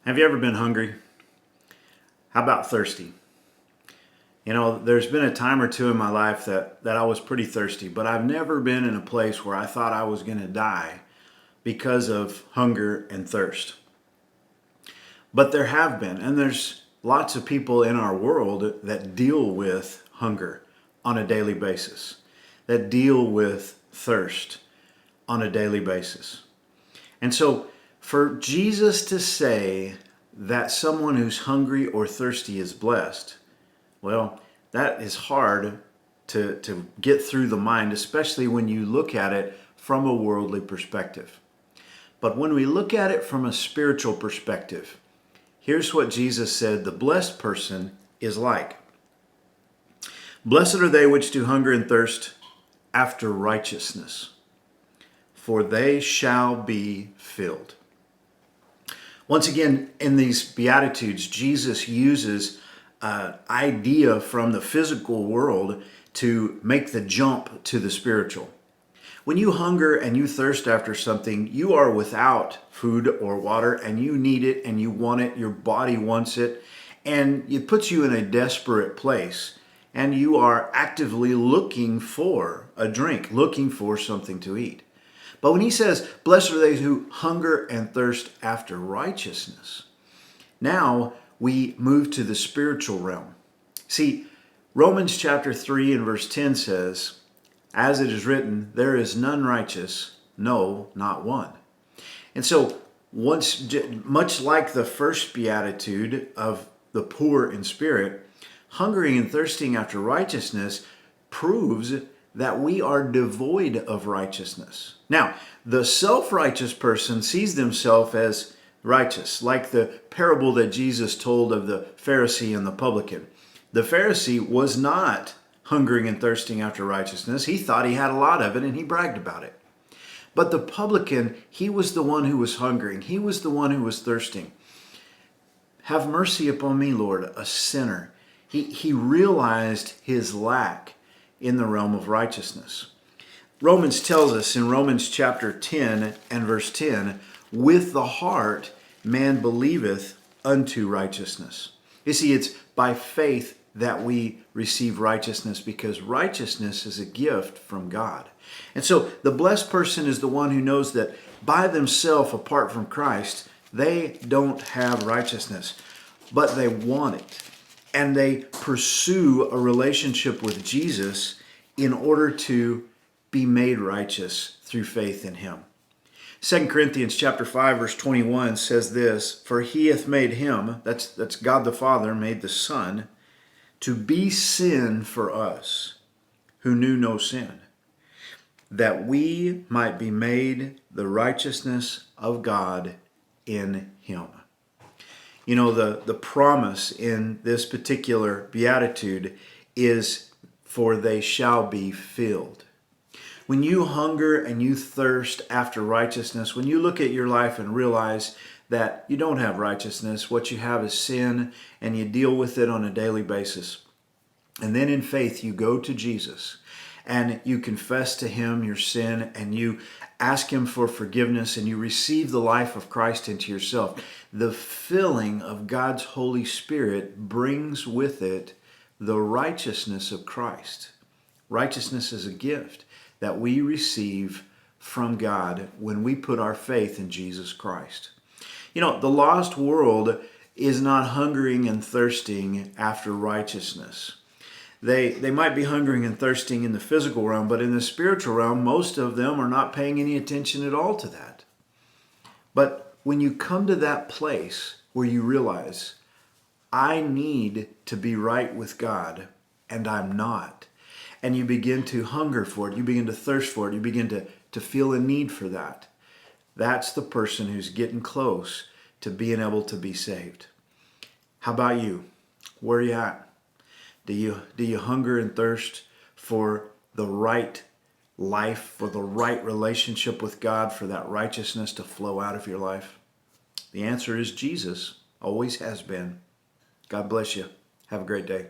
Have you ever been hungry? How about thirsty? There's been a time or two in my life that I was pretty thirsty, but I've never been in a place where I thought I was going to die because of hunger and thirst. But there have been, and there's lots of people in our world that deal with hunger on a daily basis, that deal with thirst on a daily basis. And so for Jesus to say that someone who's hungry or thirsty is blessed, well, that is hard to get through the mind, especially when you look at it from a worldly perspective. But when we look at it from a spiritual perspective, here's what Jesus said the blessed person is like. Blessed are they which do hunger and thirst after righteousness, for they shall be filled. Once again, in these Beatitudes, Jesus uses an idea from the physical world to make the jump to the spiritual. When you hunger and you thirst after something, you are without food or water and you need it and you want it, your body wants it, and it puts you in a desperate place. And you are actively looking for a drink, looking for something to eat. But when he says, blessed are they who hunger and thirst after righteousness, now we move to the spiritual realm. See, Romans chapter 3 and verse 10 says, as it is written, there is none righteous, no, not one. And so, much like the first beatitude of the poor in spirit, hungering and thirsting after righteousness proves that we are devoid of righteousness. Now, the self-righteous person sees themselves as righteous, like the parable that Jesus told of the Pharisee and the publican. The Pharisee was not hungering and thirsting after righteousness. He thought he had a lot of it and he bragged about it. But the publican, he was the one who was hungering. He was the one who was thirsting. Have mercy upon me, Lord, a sinner. He realized his lack in the realm of righteousness. Romans tells us in Romans chapter 10 and verse 10, with the heart man believeth unto righteousness. You see, it's by faith that we receive righteousness because righteousness is a gift from God. And so the blessed person is the one who knows that by themselves, apart from Christ, they don't have righteousness, but they want it. And they pursue a relationship with Jesus in order to be made righteous through faith in him. 2 Corinthians chapter 5 verse 21 says this, for he hath made him, that's God the Father, made the Son, to be sin for us who knew no sin, that we might be made the righteousness of God in him. You know, the promise in this particular beatitude is, for they shall be filled. When you hunger and you thirst after righteousness, when you look at your life and realize that you don't have righteousness, what you have is sin, and you deal with it on a daily basis. And then in faith, you go to Jesus and you confess to him your sin and you ask him for forgiveness and you receive the life of Christ into yourself. The filling of God's Holy Spirit brings with it the righteousness of Christ. Righteousness is a gift that we receive from God when we put our faith in Jesus Christ. You know, the lost world is not hungering and thirsting after righteousness. They might be hungering and thirsting in the physical realm, but in the spiritual realm, most of them are not paying any attention at all to that. But when you come to that place where you realize, I need to be right with God, and I'm not, and you begin to hunger for it, you begin to thirst for it, you begin to feel a need for that, that's the person who's getting close to being able to be saved. How about you? Where are you at? Do you hunger and thirst for the right life, for the right relationship with God, for that righteousness to flow out of your life? The answer is Jesus. Always has been. God bless you. Have a great day.